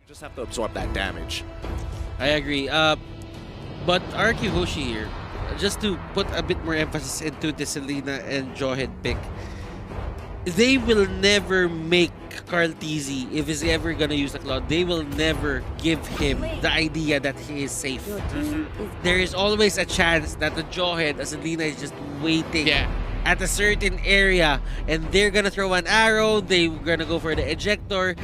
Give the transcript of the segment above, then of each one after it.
Just have to absorb that damage. I agree. But RRQ HOSHI here, just to put a bit more emphasis into the Selena and Jawhead pick, they will never make Carl TZ, if he's ever gonna use the Cloud, they will never give him the idea that he is safe. There is always a chance that the Jawhead, Selena, is just waiting at a certain area, and they're gonna throw an arrow, they're gonna go for the ejector.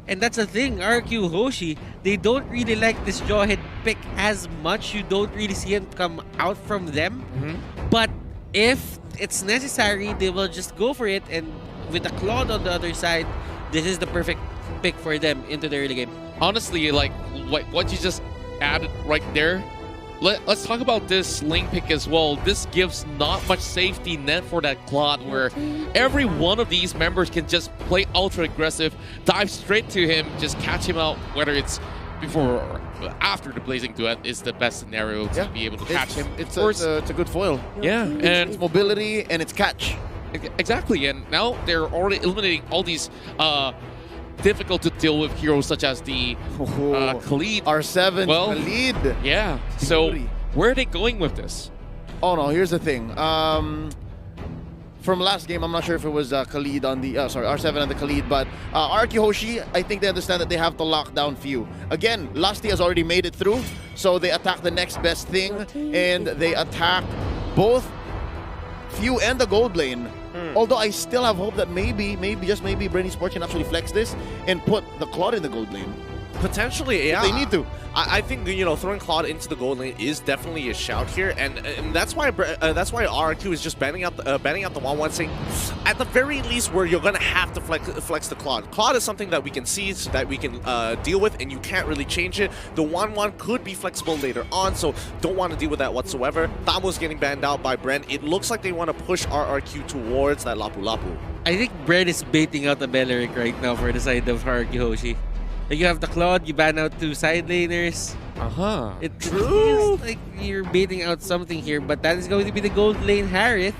And that's the thing, RRQ HOSHI, they don't really like this Jawhead pick as much. You don't really see him come out from them. But if it's necessary, they will just go for it. And with the Claude on the other side, this is the perfect pick for them into the early game. Honestly, like what you just added right there, let's talk about this lane pick as well. This gives not much safety net for that Claude, where every one of these members can just play ultra aggressive, dive straight to him, just catch him out, whether it's before or after the Blazing Duet is the best scenario to be able to catch him. It's a good foil. Yeah, and it's mobility and it's catch. Exactly, and now they're already eliminating all these difficult to deal with heroes such as the Khalid. R7, well, Khalid. Yeah, so where are they going with this? Oh no, here's the thing. From last game, I'm not sure if it was Khalid on the, R7 on the Khalid, but RRQ HOSHI, I think they understand that they have to lock down Few. Again, Lusty has already made it through, so they attack the next best thing, and they attack both Few and the gold lane. Although I still have hope that maybe, just maybe, BREN Esport can actually flex this and put the Claude in the gold lane. Potentially, yeah. If they need to. I think, you know, throwing Claude into the gold lane is definitely a shout here, and that's why RRQ is just banning out the 1-1, saying at the very least where you're gonna have to flex the Claude. Claude is something that we can see, that we can deal with, and you can't really change it. The 1-1 could be flexible later on, so don't want to deal with that whatsoever. Tamo's getting banned out by BREN. It looks like they want to push RRQ towards that Lapu Lapu. I think BREN is baiting out the Beleric right now for the side of RRQ HOSHI. Like, you have the Claude, you ban out 2 side laners. It feels like you're baiting out something here, but that is going to be the gold lane Harith.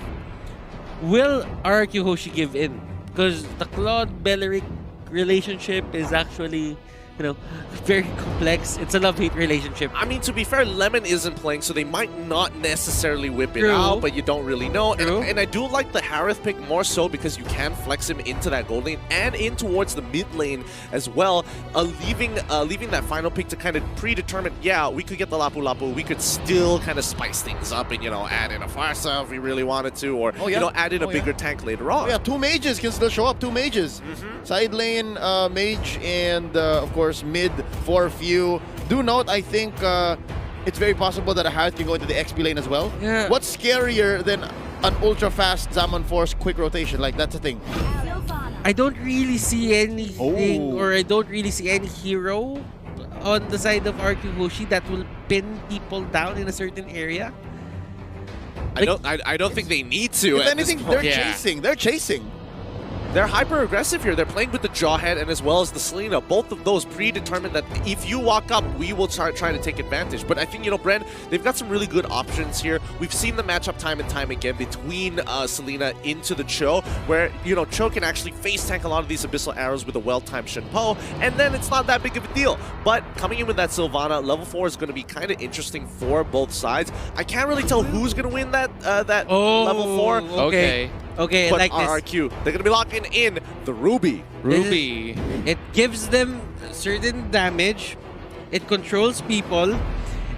Will RRQ HOSHI give in? Because the Claude Beleric relationship is actually, you know, very complex. It's a love-hate relationship. I mean, to be fair, Lemon isn't playing, so they might not necessarily whip it out, but you don't really know. And I do like the Harith pick more so because you can flex him into that gold lane and in towards the mid lane as well, leaving that final pick to kind of predetermine, yeah, we could get the Lapu Lapu, we could still kind of spice things up and, you know, add in a Farsa if we really wanted to, or, you know, add in a bigger tank later on. Oh, yeah, 2 mages can still show up, 2 mages. Side lane, mage, and of course, mid for Few. Do note, I think it's very possible that a Harith can go into the XP lane as well. Yeah. What's scarier than an ultra-fast Zaman Force quick rotation? Like, that's the thing. I don't really see anything, or I don't really see any hero on the side of RRQ HOSHI that will pin people down in a certain area. Like, I don't think they need to. If anything, they're chasing. They're chasing. They're hyper aggressive here. They're playing with the Jawhead and as well as the Selena. Both of those predetermined that if you walk up, we will try to take advantage. But I think, you know, BREN, they've got some really good options here. We've seen the matchup time and time again between Selena into the Cho, where, you know, Cho can actually face tank a lot of these Abyssal arrows with a well-timed Shenpo, and then it's not that big of a deal. But coming in with that Sylvana, level 4 is going to be kind of interesting for both sides. I can't really tell who's going to win that level 4. Okay, but like RRQ, they're going to be locking in the Ruby. It gives them certain damage, it controls people,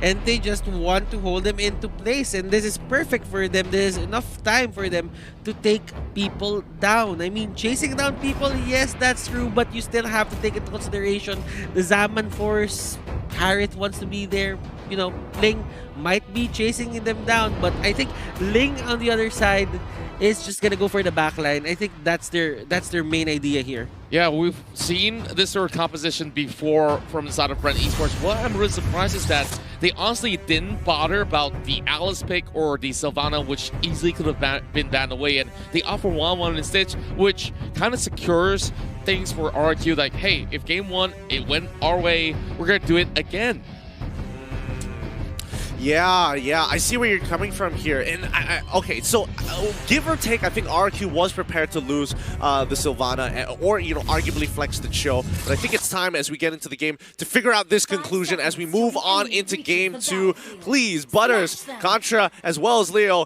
and they just want to hold them into place. And this is perfect for them. There's enough time for them to take people down. I mean, chasing down people, yes, that's true, but you still have to take into consideration the Zaman Force. Harith wants to be there. You know, Ling might be chasing them down, but I think Ling on the other side is just gonna go for the backline. I think that's their main idea here. Yeah, we've seen this sort of composition before from the side of BREN Esports. What I'm really surprised is that they honestly didn't bother about the Alice pick or the Sylvana, which easily could have been banned away, and they offer 1-1 instead, which kind of secures things for RRQ. Like, hey, if game 1 it went our way, we're gonna do it again. Yeah, I see where you're coming from here. And okay, so give or take, I think RRQ was prepared to lose the Sylvana, or arguably flex the chill. But I think it's time as we get into the game to figure out this conclusion as we move on into game 2. Please, Butters, Contra, as well as Leo,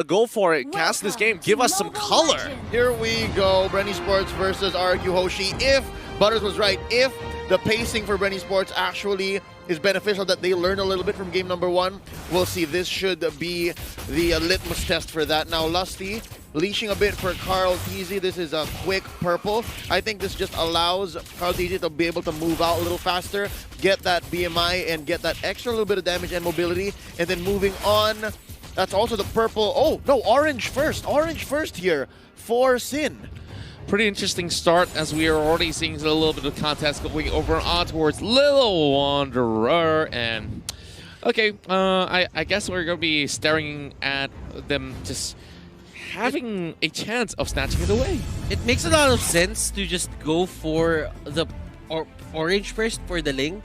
go for it. Cast this game. Give us some color. Here we go. BREN Sports versus RRQ HOSHI. If Butters was right, if the pacing for BREN Sports actually is beneficial, that they learn a little bit from game number 1, we'll see. This should be the litmus test for that. Now, Lusty leashing a bit for Carl Teasy. This is a quick purple. I think this just allows Carl Teasy to be able to move out a little faster, get that BMI, and get that extra little bit of damage and mobility. And then moving on, that's also the purple. Oh, no, orange first. Orange first here for Sin. Pretty interesting start as we are already seeing a little bit of contest going over on towards Little Wanderer. And okay, I guess we're going to be staring at them just having a chance of snatching it away. It makes a lot of sense to just go for the orange first for the Ling.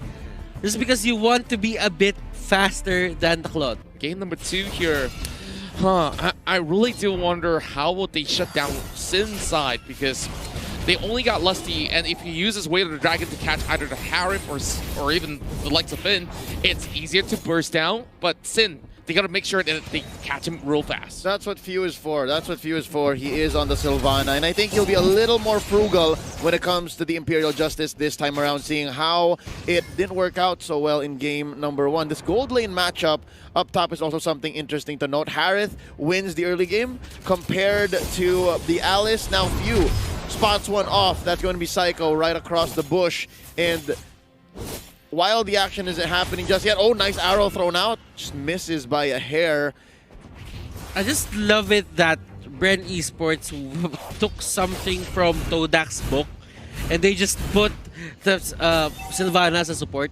Just because you want to be a bit faster than the Claude. Game number 2 here. I really do wonder how would they shut down Sin's side, because they only got Lusty, and if he uses Weight of the Dragon to catch either the Harif or even the likes of Finn, it's easier to burst down. But Sin, they gotta make sure that they catch him real fast. That's what Few is for. That's what Few is for. He is on the Sylvana, and I think he'll be a little more frugal when it comes to the Imperial Justice this time around, seeing how it didn't work out so well in game number 1. This gold lane matchup up top is also something interesting to note. Harith wins the early game compared to the Alice. Now Few spots one off. That's going to be Psycho right across the bush, and while the action isn't happening just yet, oh, nice arrow thrown out. Just misses by a hair. I just love it that BREN Esports took something from Todak's book and they just put the Sylvana as a support.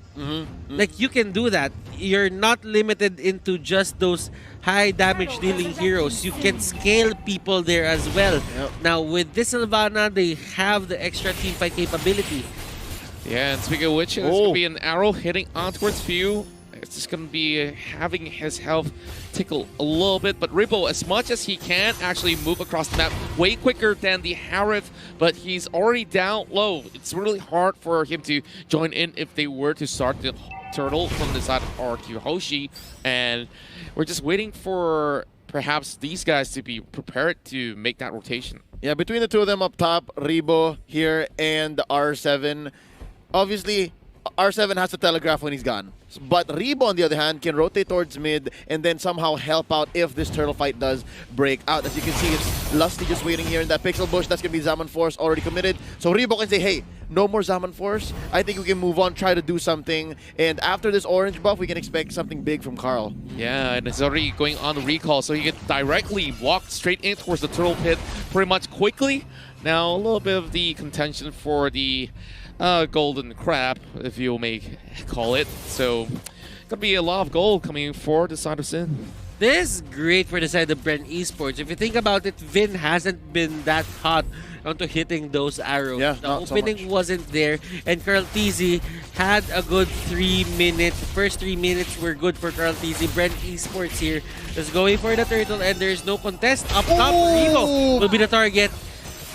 Like, you can do that. You're not limited into just those high damage dealing heroes. You can scale people there as well. Now, with this Sylvana, they have the extra teamfight capability. Yeah, and speaking of which, there's going to be an arrow hitting on towards Few. It's just going to be having his health tickle a little bit. But Ribbo, as much as he can, actually move across the map way quicker than the Harif, but he's already down low. It's really hard for him to join in if they were to start the turtle from the side of RRQ HOSHI. And we're just waiting for perhaps these guys to be prepared to make that rotation. Yeah, between the two of them up top, Ribbo here and R7. Obviously, R7 has to telegraph when he's gone. But Ribbo, on the other hand, can rotate towards mid and then somehow help out if this turtle fight does break out. As you can see, it's Lusty just waiting here in that pixel bush. That's going to be Zaman Force already committed. So Ribbo can say, hey, no more Zaman Force. I think we can move on, try to do something. And after this orange buff, we can expect something big from Carl. Yeah, and it's already going on the recall, so he can directly walk straight in towards the turtle pit pretty much quickly. Now, a little bit of the contention for the golden crab, if you may call it. So, gonna be a lot of gold coming for the side of Sin. This is great for the side of BREN Esports. If you think about it, Vin hasn't been that hot onto hitting those arrows. Yeah, the not so opening much. wasn't there, and Carl Teasy had a good 3 minutes. The first 3 minutes were good for Carl Teasy. BREN Esports here is going for the turtle, and there's no contest. Up top, Ribbo will be the target.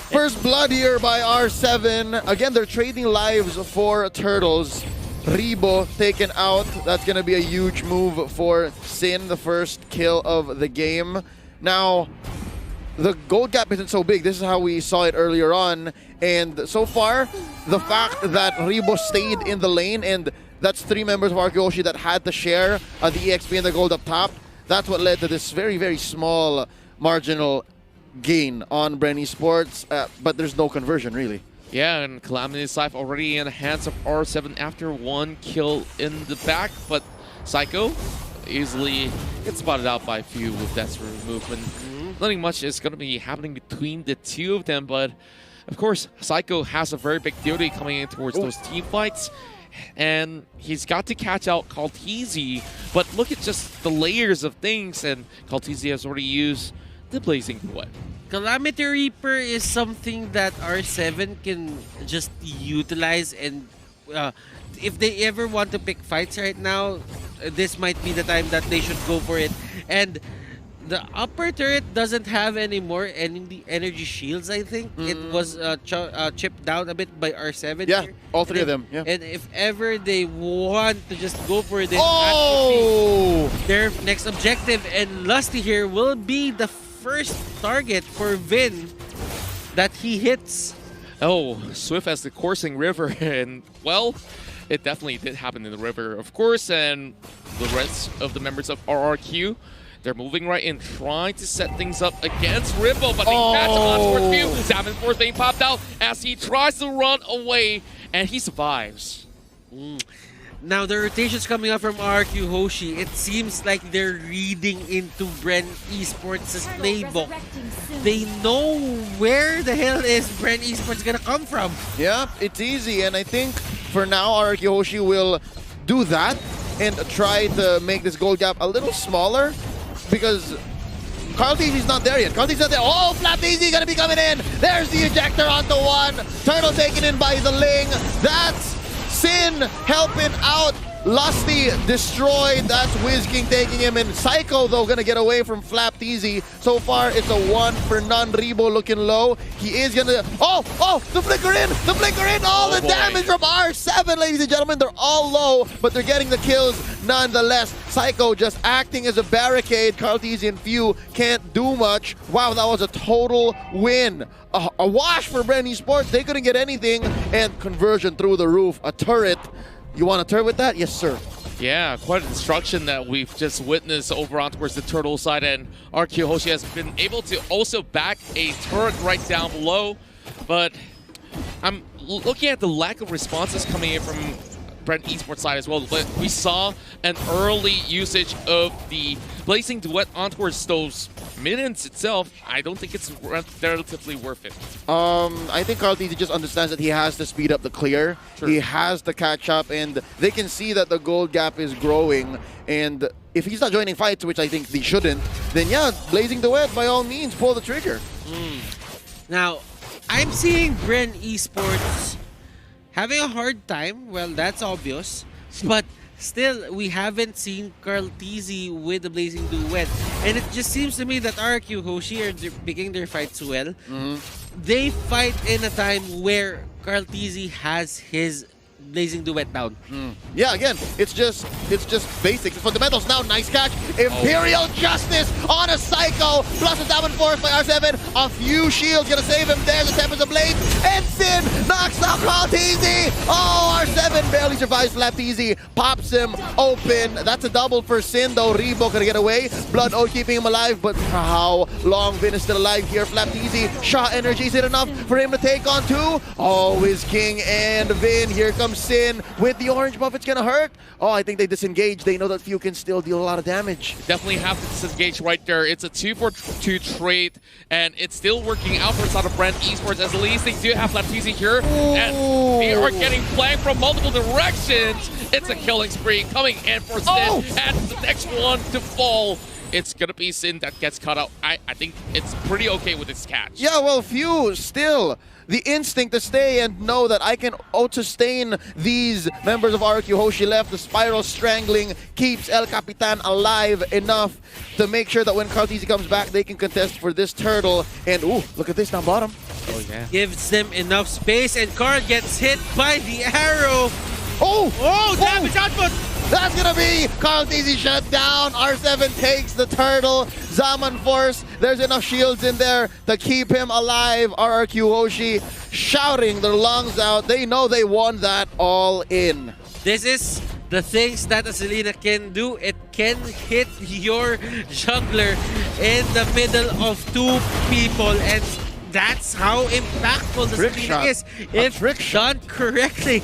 First blood here by R7. Again, they're trading lives for turtles. Ribbo taken out. That's going to be a huge move for Sin, the first kill of the game. Now, the gold gap isn't so big. This is how we saw it earlier on. And so far, the fact that Ribbo stayed in the lane, and that's 3 members of RRQ HOSHI that had to share the EXP and the gold up top, that's what led to this very, very small marginal gain on BREN Esports, but there's no conversion really. Yeah, and Calamity's life already in the hands of R7 after 1 kill in the back, but Psycho easily gets spotted out by Few with that sort of movement. Nothing much is going to be happening between the two of them, but of course, Psycho has a very big duty coming in towards those team fights, and he's got to catch out Kaltizi, but look at just the layers of things, and Kaltizi has already used the Blazing What. Calamity Reaper is something that R7 can just utilize, and if they ever want to pick fights right now, this might be the time that they should go for it. And the upper turret doesn't have any more energy shields, I think. It was chipped down a bit by R7 Yeah, here. all three of them. Yeah. And if ever they want to just go for this, Oh! their next objective. And Lusty here will be the first target for Vin that he hits. Oh, Swift as the coursing river, and well, it definitely did happen in the river, of course, and the rest of the members of RRQ, they're moving right in, trying to set things up against Ripple, but they catch him on towards view. Salmon Force being popped out as he tries to run away, and he survives. Now the rotations coming up from RRQ HOSHI, it seems like they're reading into BREN Esports' playbook. They know where the hell is BREN Esports gonna come from. Yeah, it's easy, and I think for now RRQ HOSHI will do that and try to make this goal gap a little smaller because Carl-TZ's not there yet. Carl-TZ's not there. Oh, Flap-TZ gonna be coming in. There's the ejector onto one. Turtle taken in by the Ling. That's Sin helping out. Lusty destroyed. That's Wiz King taking him in. Psycho, though, gonna get away from Flap-TZ. So far, it's a 1-for-none. Rebo looking low. He is gonna... Oh, the flicker in! The flicker in! All the damage from R7, ladies and gentlemen. They're all low, but they're getting the kills nonetheless. Psycho just acting as a barricade. Carl-TZ and Few can't do much. Wow, that was a total win. A wash for BREN Esports. They couldn't get anything. And conversion through the roof. A turret. You want a turret with that? Yes, sir. Yeah, quite a destruction that we've just witnessed over on towards the turtle side, and RRQ HOSHI has been able to also back a turret right down below. But I'm looking at the lack of responses coming in from BREN Esports side as well. But we saw an early usage of the Blazing Duet on towards those minions itself. I don't think it's relatively worth it. I think Carl-TZ just understands that he has to speed up the clear. True. He has to catch up, and they can see that the gold gap is growing. And if he's not joining fights, which I think they shouldn't, then yeah, Blazing Duet, by all means, pull the trigger. Now, I'm seeing BREN Esports having a hard time. Well, that's obvious. But still, we haven't seen Carl-TZ with the Blazing Duet. And it just seems to me that RRQ HOSHI are picking their fights well. They fight in a time where Carl-TZ has his Blazing Duet down. Yeah, again, it's just basic. The fundamentals now, nice catch. Imperial Justice on a Psycho, plus a Salmon Force by R7. A few shields gonna save him there. The Tempest of Blade. And Sin knocks out Carl-TZ. Oh, R7 barely survives. Flap-TZ pops him open. That's a double for Sin, though. Rebo gonna get away. Blood O keeping him alive, but how long Vin is still alive here. Flap-TZ, shot energy, is it enough for him to take on two? Oh, Wiz King and Vin. Here comes Sin with the orange buff. It's gonna hurt. Oh, I think they disengage. They know that Few can still deal a lot of damage. Definitely have to disengage right there. It's a 2-for-2 trade, and it's still working out for the side of BREN Esports. As at least they do have Flap-TZ here, and they are getting flanked from multiple directions. It's a killing spree coming in for Sin, and the next one to fall. It's gonna be Sin that gets cut out. I think it's pretty okay with this catch. Yeah, well, Few still the instinct to stay and know that I can out-sustain these members of RRQ HOSHI left. The spiral strangling keeps El Capitan alive enough to make sure that when Carl-TZ comes back, they can contest for this turtle. And ooh, look at this down bottom. Oh yeah. Gives them enough space, and Carl gets hit by the arrow. Oh, Damage output! That's gonna be Carl-TZ shut down. R7 takes the turtle. Zaman Force, there's enough shields in there to keep him alive. RRQ HOSHI shouting their lungs out. They know they won that all in. This is the things that a Selena can do. It can hit your jungler in the middle of two people, and that's how impactful the Selena is if done correctly.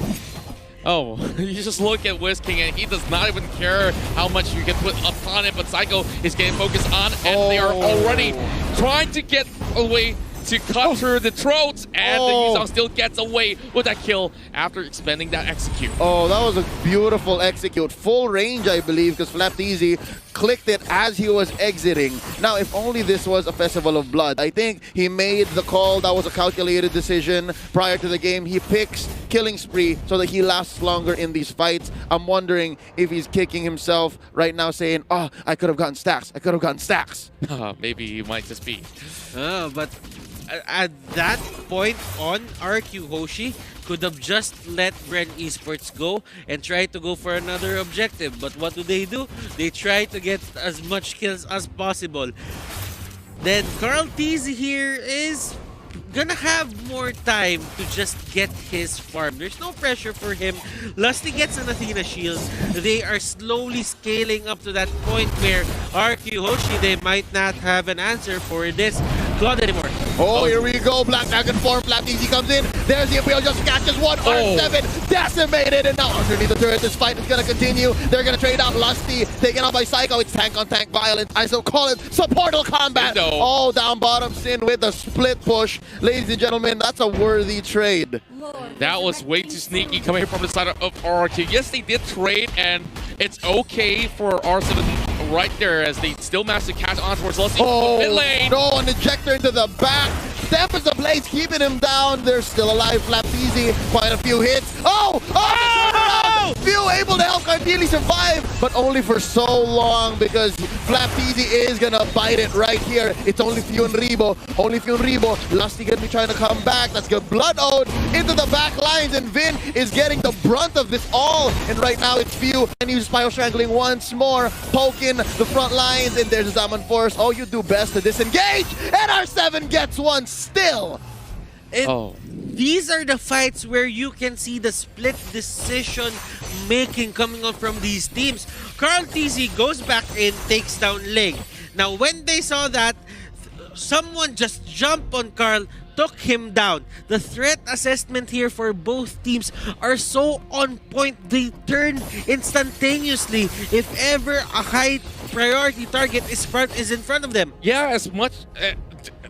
Oh, you just look at Wiz King and he does not even care how much you can put upon it, but Psycho is getting focused on, and they are already trying to get away to cut through the throats, and the Yuzong still gets away with that kill after expending that execute. Oh, that was a beautiful execute. Full range, I believe, because Flap-TZ clicked it as he was exiting. Now, if only this was a Festival of Blood. I think he made the call. That was a calculated decision prior to the game. He picks Killing Spree so that he lasts longer in these fights. I'm wondering if he's kicking himself right now saying, oh, I could have gotten stacks. I could have gotten stacks. Maybe he might just be. But at that point on, RRQ HOSHI could have just let BREN Esports go and try to go for another objective. But what do? They try to get as much kills as possible. Then Carl TZ here is gonna have more time to just get his farm. There's no pressure for him. Lusty gets an Athena shield. They are slowly scaling up to that point where RRQ HOSHI, they might not have an answer for this Claude anymore. Oh, here we go. Black Dragon form. Black Easy comes in. There's the Imperial, just catches one. R7 decimated. And now underneath the turret, this fight is going to continue. They're going to trade out Lusty. Taken out by Psycho. It's tank on tank violence. I still call it supportal combat. No. Oh, down bottom. Sin with the split push. Ladies and gentlemen, that's a worthy trade. That was way too sneaky coming from the side of RRQ. Yes, they did trade, and it's okay for R7 right there as they still managed to catch on towards Lusty. Mid lane. No, an ejector into the back. Tempest the Blaze keeping him down. They're still alive. Flap Easy, quite a few hits. Few able to help ideally survive, but only for so long because Flap Easy is gonna bite it right here. It's only Few and Rebo. Lusty gonna be trying to come back. That's good. Blood Ode into the back lines, and Vin is getting the brunt of this all. And right now it's Few, and he's Spyro Strangling once more, poking the front lines, and there's Zaman Force. Oh, you do best to disengage, and R7 gets one still. And these are the fights where you can see the split decision making coming on from these teams. Carl TZ goes back in, takes down Ling. Now when they saw that, someone just jumped on Carl, took him down. The threat assessment here for both teams are so on point. They turn instantaneously if ever a high priority target is in front of them. Yeah, as much...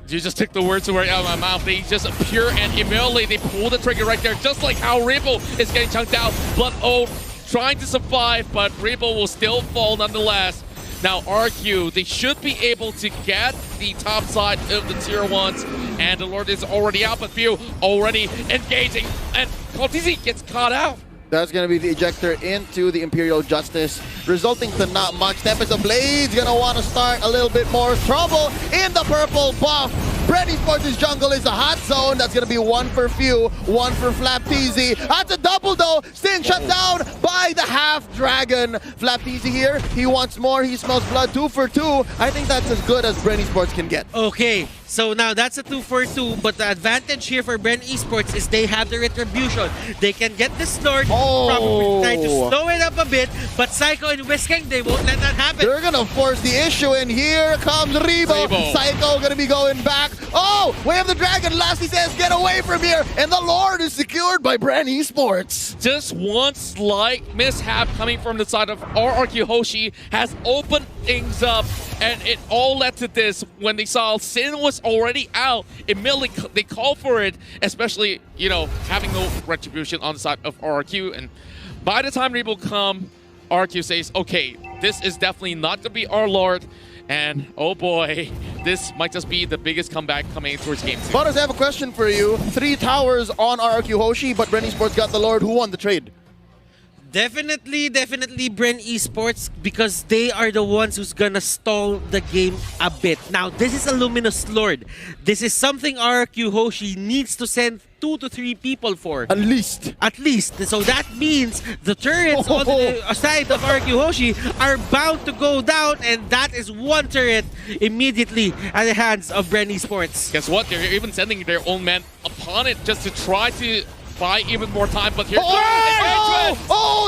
you just took the words right out of my mouth. They just appear and immediately they pull the trigger right there, just like how Ripple is getting chunked out. Blood Ode trying to survive, but Ripple will still fall nonetheless. Now RRQ, they should be able to get the top side of the tier 1s, and the Lord is already out, but Few already engaging, and TZ gets caught out. That's going to be the ejector into the Imperial Justice, resulting to not much. Tempest of Blades going to want to start a little bit more trouble in the purple buff. BREN Esports' jungle is a hot zone. That's going to be one for Few, one for Flap TZ. That's a double though. Sting shut down by the half dragon. Flap TZ here. He wants more. He smells blood. 2 for 2. I think that's as good as BREN Esports can get. Okay, so now that's a 2 for 2, but the advantage here for BREN Esports is they have the retribution. They can get the Lord, probably try to slow it up a bit, but Psycho and Whisking, they won't let that happen. They're gonna force the issue, and here comes Rebo. Psycho gonna be going back. Oh, Way of the Dragon. Lassie says, get away from here, and the Lord is secured by BREN Esports. Just one slight mishap coming from the side of RRQ HOSHI has opened things up, and it all led to this. When they saw Sin was already out, immediately they called for it, especially, you know, having no retribution on the side of RRQ. And by the time Rebo come, RRQ says, okay, this is definitely not going to be our Lord. And oh boy, this might just be the biggest comeback coming towards game 2. Butters, I have a question for you. 3 towers on RRQ HOSHI, but BREN Esports got the Lord. Who won the trade? Definitely BREN Esports, because they are the ones who's gonna stall the game a bit. Now, this is a Luminous Lord. This is something RRQ HOSHI needs to send 2 to 3 people for. At least. So that means the turrets on the side of RRQ HOSHI are bound to go down, and that is one turret immediately at the hands of BREN Esports. Guess what? They're even sending their own men upon it just to try to buy even more time, but here's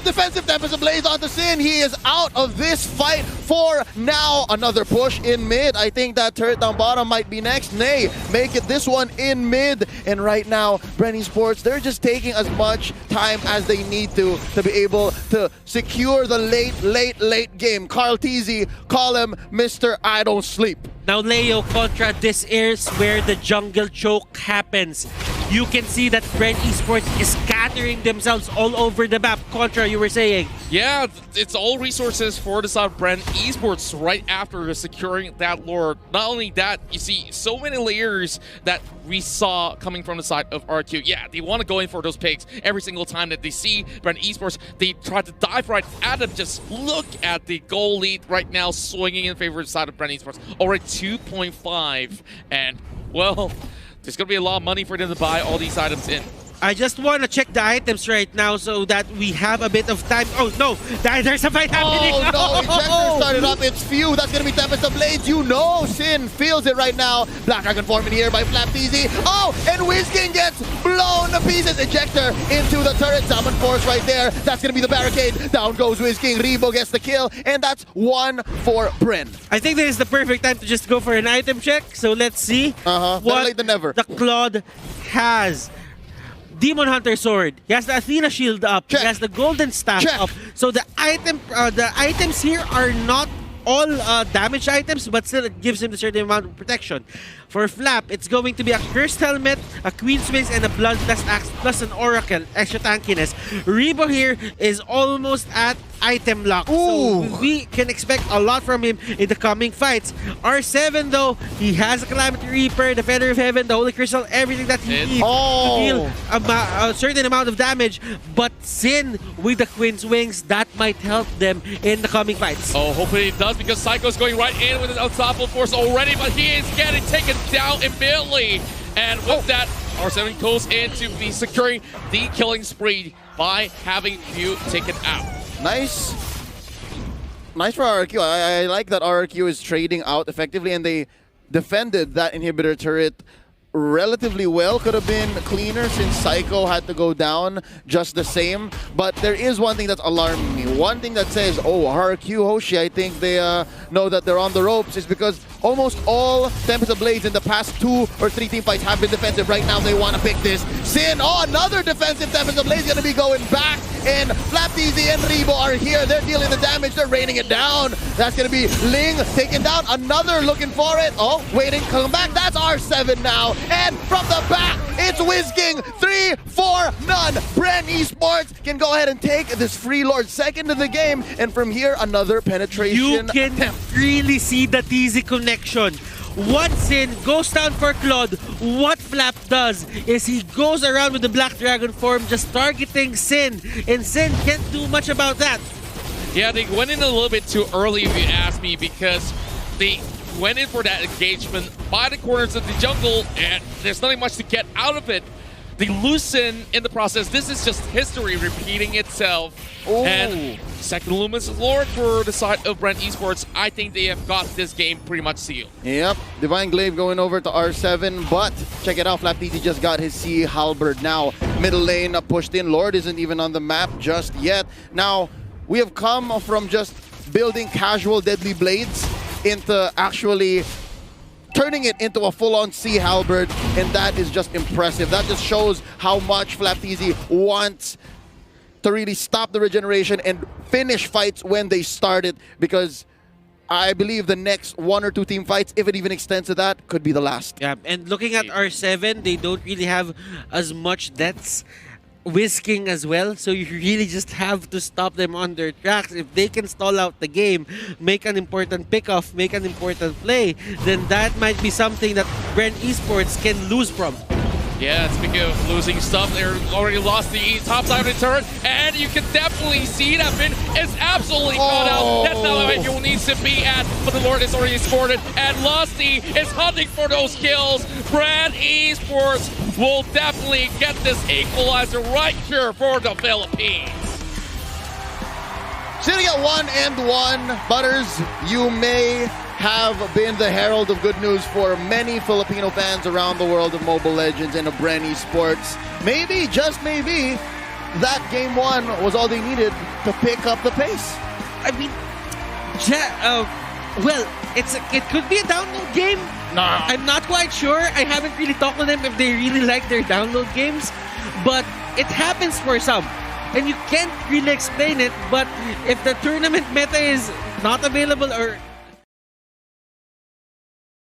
defensive Tempest Ablaze onto Sin. He is out of this fight for now. Another push in mid. I think that turret down bottom might be next. Nay, make it this one in mid. And right now, BREN Esports, they're just taking as much time as they need to be able to secure the late game. Carl TZ, call him Mr. I Don't Sleep. Now, Leo contra, this is where the jungle choke happens. you can see that BREN Esports is scattering themselves all over the map. Contra, you were saying. Yeah, it's all resources for the side of BREN Esports right after securing that lore. Not only that, you see so many layers that we saw coming from the side of RRQ. Yeah, they want to go in for those picks every single time that they see BREN Esports. They try to dive right at them. Just look at the goal lead right now swinging in favor of the side of BREN Esports. Already 2.5. And, well, there's going to be a lot of money for them to buy all these items in. I just want to check the items right now so that we have a bit of time. Oh no, there's a fight happening. Oh no, Ejector started up. It's few. That's going to be Tempest of Blades. You know Sin feels it right now. Black Dragon forming here by Flapteezy. Oh, and WizKing gets blown to pieces. Ejector into the turret. Summon Force right there. That's going to be the barricade. Down goes WizKing. Rebo gets the kill. And that's 1 for BREN. I think this is the perfect time to just go for an item check. So let's see Better late than never. the Claude has. Demon Hunter Sword. He has the Athena Shield up. Check. He has the Golden Staff Check. up. So the items here are not all damage items, but still it gives him a certain amount of protection. For Flap, it's going to be a Cursed Helmet, a Queen's Wings, and a Bloodlust Axe, plus an Oracle, extra tankiness. Rebo here is almost at item lock. Ooh. So we can expect a lot from him in the coming fights. R7 though, he has a Calamity Reaper, the Feather of Heaven, the Holy Crystal, everything that he needs to deal a certain amount of damage. But Sin with the Queen's Wings, that might help them in the coming fights. Oh, hopefully it does, because Psycho's going right in with an unstoppable force already, but he is getting taken down immediately. And with that, R7 goes in to be securing the killing spree by having Few taken out. Nice for RRQ. I like that RRQ is trading out effectively, and they defended that inhibitor turret relatively well. Could have been cleaner since Psycho had to go down just the same. But there is one thing that's alarming me. One thing that says, oh, RRQ, HOSHI, I think they know that they're on the ropes, is because almost all Tempest of Blades in the past 2 or 3 team fights have been defensive. Right now, they want to pick this. Sin, another defensive Tempest of Blades going to be going back. And Flapteezy and Rebo are here. They're dealing the damage. They're raining it down. That's going to be Ling taken down. Another looking for it. Oh, waiting, come back. That's R7 now. And from the back, it's WizKing. 3-4-0. BREN Esports can go ahead and take this Free Lord second to the game. And from here, another penetration. You can really see that easy connection. What Sin goes down for Claude, what Flap does is he goes around with the Black Dragon form just targeting Sin, and Sin can't do much about that. Yeah, they went in a little bit too early, if you ask me, because they went in for that engagement by the corners of the jungle, and there's nothing much to get out of it. They loosen in the process. This is just history repeating itself. Ooh. And second Luminous Lord for the side of BREN Esports. I think they have got this game pretty much sealed. Yep, Divine Glaive going over to R7, but check it out, Flapteezy just got his Sea Halberd now. Middle lane pushed in, Lord isn't even on the map just yet. Now, we have come from just building casual Deadly Blades into actually turning it into a full-on Sea Halberd, and that is just impressive. That just shows how much Flapteezy wants to really stop the regeneration and finish fights when they started, because I believe the next 1 or 2 team fights, if it even extends to that, could be the last. Yeah, and looking at R7, they don't really have as much deaths. WizKing as well, so you really just have to stop them on their tracks. If they can stall out the game, make an important pickoff, make an important play, then that might be something that BREN Esports can lose from. Yeah, speaking of losing stuff, they already lost the top side of the turret, and you can definitely see that Finn is absolutely caught out. That's not where he needs to be at, but the Lord is already escorted, and Lusty is hunting for those kills. BREN Esports will definitely get this equalizer right here for the Philippines. Sitting at 1-1, Butters, you may have been the herald of good news for many Filipino fans around the world of Mobile Legends and of BREN Esports. Maybe, just maybe, that game 1 was all they needed to pick up the pace. I mean, well, it could be a download game. No. I'm not quite sure. I haven't really talked to them if they really like their download games, but it happens for some. And you can't really explain it, but if the tournament meta is not available or